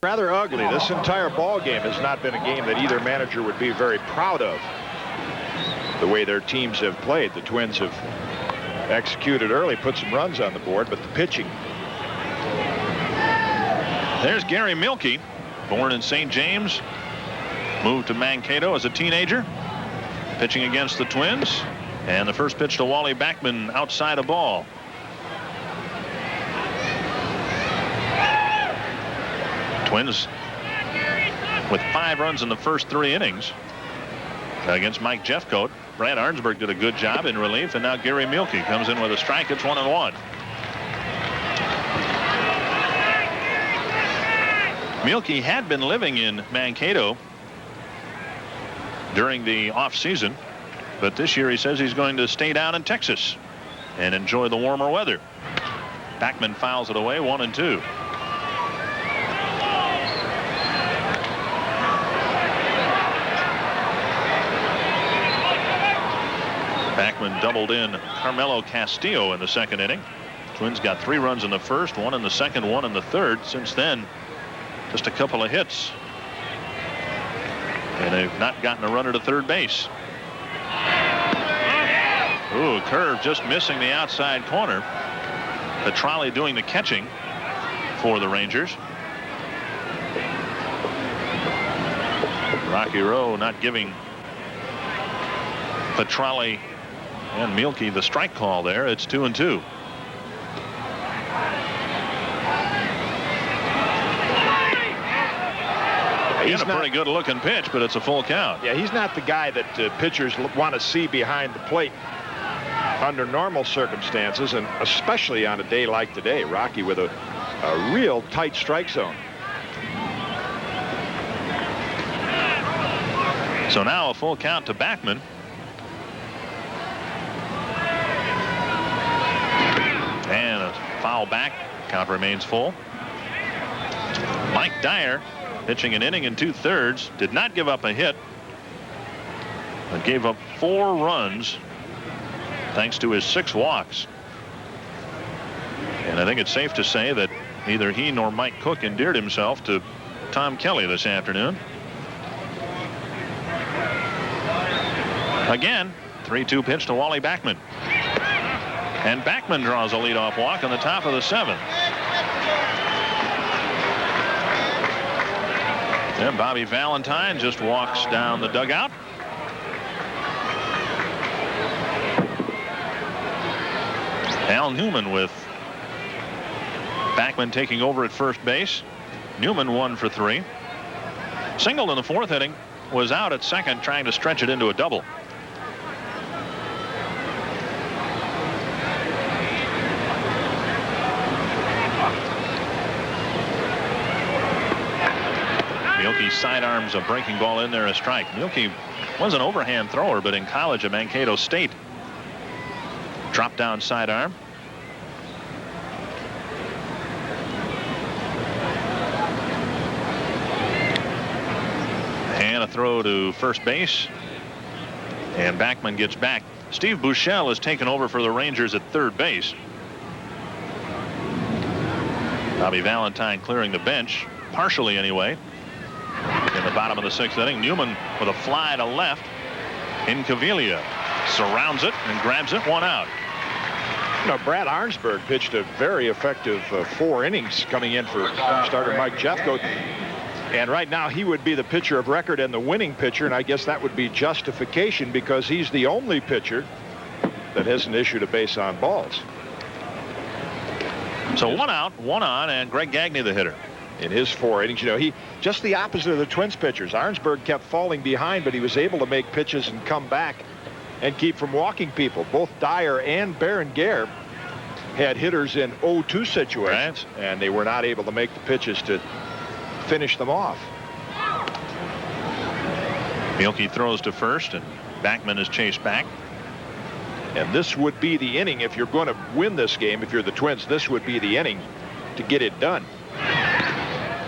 Rather ugly. This entire ball game has not been a game that either manager would be very proud of. The way their teams have played. The Twins have executed early, put some runs on the board, but the pitching. There's Gary Mielke, born in St. James, moved to Mankato as a teenager, pitching against the Twins, and the first pitch to Wally Backman outside a ball. Twins with 5 runs in the first 3 innings against Mike Jeffcoat. Brad Arnsberg did a good job in relief, and now Gary Mielke comes in with a strike. It's 1-1. Mielke had been living in Mankato during the off-season, but this year he says he's going to stay down in Texas and enjoy the warmer weather. Backman fouls it away, 1-2. Backman doubled in Carmelo Castillo in the second inning. Twins got 3 runs in the first, 1 in the second, 1 in the third. Since then, just a couple of hits. And they've not gotten a runner to third base. Ooh, curve just missing the outside corner. Petrale doing the catching for the Rangers. Rocky Rowe not giving Petrale and Mielke the strike call there. It's 2-2. He's a pretty good looking pitch, but it's a full count. Yeah, he's not the guy that pitchers want to see behind the plate under normal circumstances, and especially on a day like today. Rocky with a real tight strike zone. So now a full count to Backman. And a foul back. Count remains full. Mike Dyer pitching an inning and 2/3. Did not give up a hit, but gave up 4 runs thanks to his 6 walks. And I think it's safe to say that neither he nor Mike Cook endeared himself to Tom Kelly this afternoon. Again, 3-2 pitch to Wally Backman. And Backman draws a leadoff walk in the top of the 7th. And Bobby Valentine just walks down the dugout. Al Newman with Backman taking over at first base. Newman 1 for 3. Singled in the 4th inning, was out at second trying to stretch it into a double. Mielke sidearms a breaking ball in there, a strike. Mielke was an overhand thrower, but in college at Mankato State, drop down sidearm. And a throw to first base, and Backman gets back. Steve Buechele has taken over for the Rangers at third base. Bobby Valentine clearing the bench, partially anyway. In the bottom of the 6th inning, Newman with a fly to left. Incaviglia surrounds it and grabs it, 1 out. You know, Brad Arnsberg pitched a very effective 4 innings coming in for starter Mike Jeffcoat. And right now he would be the pitcher of record and the winning pitcher, and I guess that would be justification because he's the only pitcher that hasn't issued a base on balls. So 1 out, 1 on, and Greg Gagne the hitter. In his 4 innings, you know, he just the opposite of the Twins pitchers. Arnsberg kept falling behind, but he was able to make pitches and come back and keep from walking people. Both Dyer and Berenguer had hitters in 0-2 situations, right, and they were not able to make the pitches to finish them off. Mielke throws to first, and Backman is chased back. And this would be the inning if you're going to win this game. If you're the Twins, this would be the inning to get it done.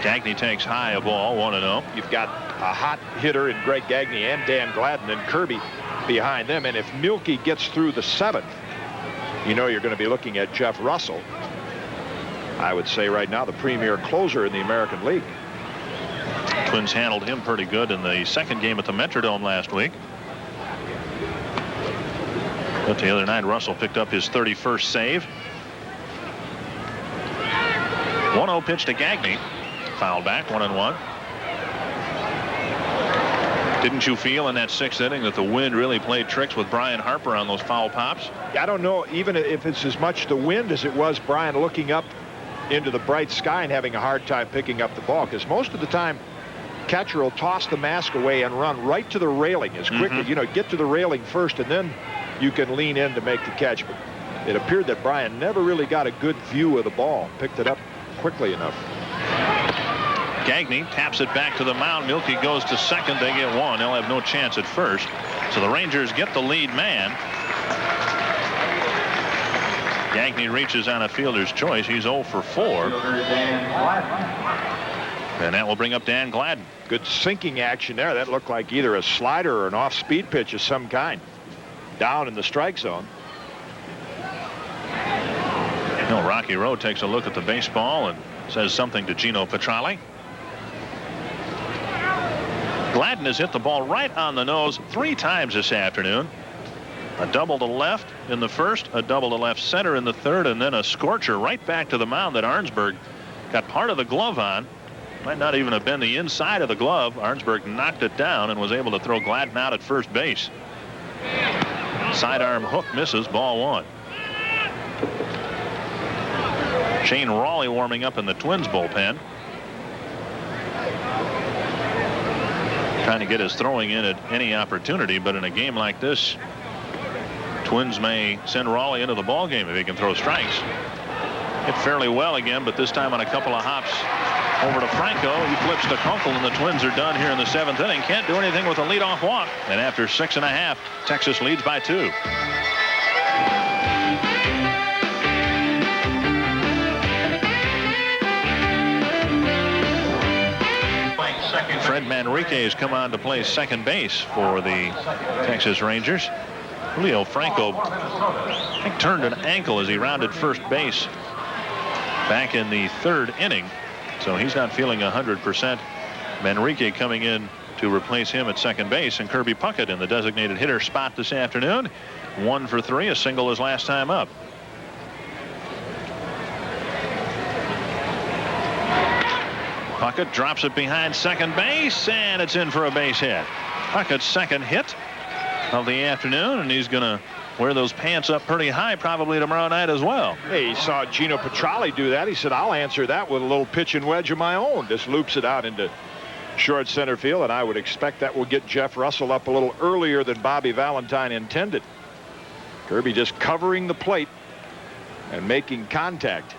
Gagne takes high a ball, 1-0. You've got a hot hitter in Greg Gagne and Dan Gladden and Kirby behind them. And if Mielke gets through the 7th, you know you're going to be looking at Jeff Russell. I would say right now the premier closer in the American League. Twins handled him pretty good in the second game at the Metrodome last week. But the other night, Russell picked up his 31st save. 1-0 pitch to Gagne. Foul back, 1-1. Didn't you feel in that sixth inning that the wind really played tricks with Brian Harper on those foul pops? I don't know even if it's as much the wind as it was Brian looking up into the bright sky and having a hard time picking up the ball, because most of the time catcher will toss the mask away and run right to the railing as quickly, get to the railing first and then you can lean in to make the catch. But it appeared that Brian never really got a good view of the ball, picked it up quickly enough. Gagne taps it back to the mound. Mielke goes to second. They get one. They'll have no chance at first. So the Rangers get the lead man. Gagne reaches on a fielder's choice. He's 0 for 4. And that will bring up Dan Gladden. Good sinking action there. That looked like either a slider or an off-speed pitch of some kind. Down in the strike zone. Rocky Road takes a look at the baseball and says something to Gino Petralli. Gladden has hit the ball right on the nose 3 times this afternoon. A double to left in the first, a double to left center in the third, and then a scorcher right back to the mound that Arnsberg got part of the glove on. Might not even have been the inside of the glove. Arnsberg knocked it down and was able to throw Gladden out at first base. Sidearm hook misses, ball 1. Shane Rawley warming up in the Twins bullpen. Trying to get his throwing in at any opportunity, but in a game like this, Twins may send Rawley into the ball game if he can throw strikes. Hit fairly well again, but this time on a couple of hops over to Franco. He flips to Kunkel, and the Twins are done here in the 7th inning. Can't do anything with a leadoff walk. And after 6.5, Texas leads by 2. Fred Manrique has come on to play second base for the Texas Rangers. Julio Franco, I think, turned an ankle as he rounded first base back in the 3rd inning. So he's not feeling 100%. Manrique coming in to replace him at second base, and Kirby Puckett in the designated hitter spot this afternoon. 1 for 3, a single his last time up. Puckett drops it behind second base, and it's in for a base hit. Puckett's second hit of the afternoon, and he's going to wear those pants up pretty high probably tomorrow night as well. Hey, he saw Gino Petralli do that. He said, I'll answer that with a little pitch and wedge of my own. Just loops it out into short center field, and I would expect that will get Jeff Russell up a little earlier than Bobby Valentine intended. Kirby just covering the plate and making contact.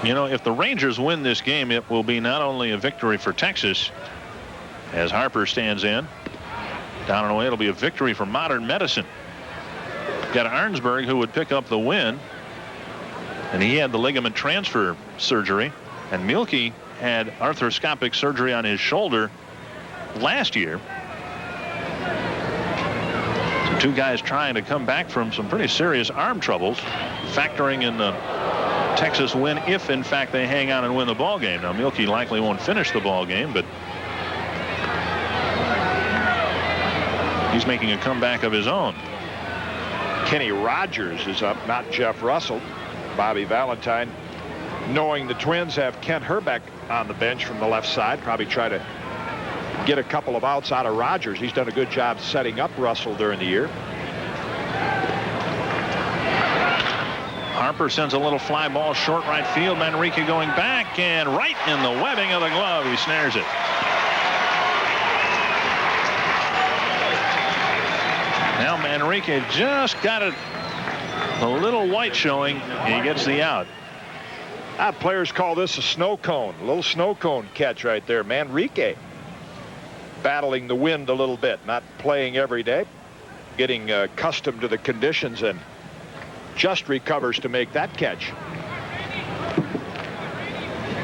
You know, if the Rangers win this game, it will be not only a victory for Texas, as Harper stands in. Down and away, it'll be a victory for modern medicine. Got Arnsberg, who would pick up the win, and he had the ligament transfer surgery, and Mielke had arthroscopic surgery on his shoulder last year. So 2 guys trying to come back from some pretty serious arm troubles, factoring in the Texas win if in fact they hang on and win the ball game. Now Mielke likely won't finish the ball game, but he's making a comeback of his own. Kenny Rogers is up, not Jeff Russell. Bobby Valentine, knowing the Twins have Kent Herbeck on the bench from the left side, probably try to get a couple of outs out of Rogers. He's done a good job setting up Russell during the year. Harper sends a little fly ball short right field. Manrique going back, and right in the webbing of the glove, he snares it. Now Manrique just got it a little white showing. He gets the out. Players call this a snow cone. A little snow cone catch right there. Manrique battling the wind a little bit, not playing every day, getting accustomed to the conditions, and just recovers to make that catch.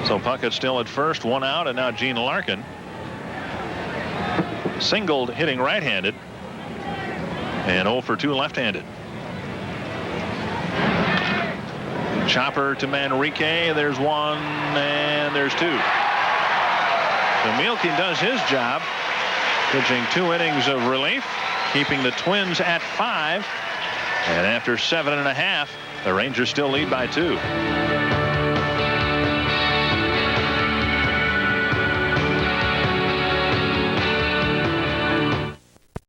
So Puckett still at first, 1 out, and now Gene Larkin singled, hitting right-handed, and 0 for 2 left-handed. Chopper to Manrique. There's one, and there's two. So Mielke does his job, pitching 2 innings of relief, keeping the Twins at 5. And after 7 1/2, the Rangers still lead by 2.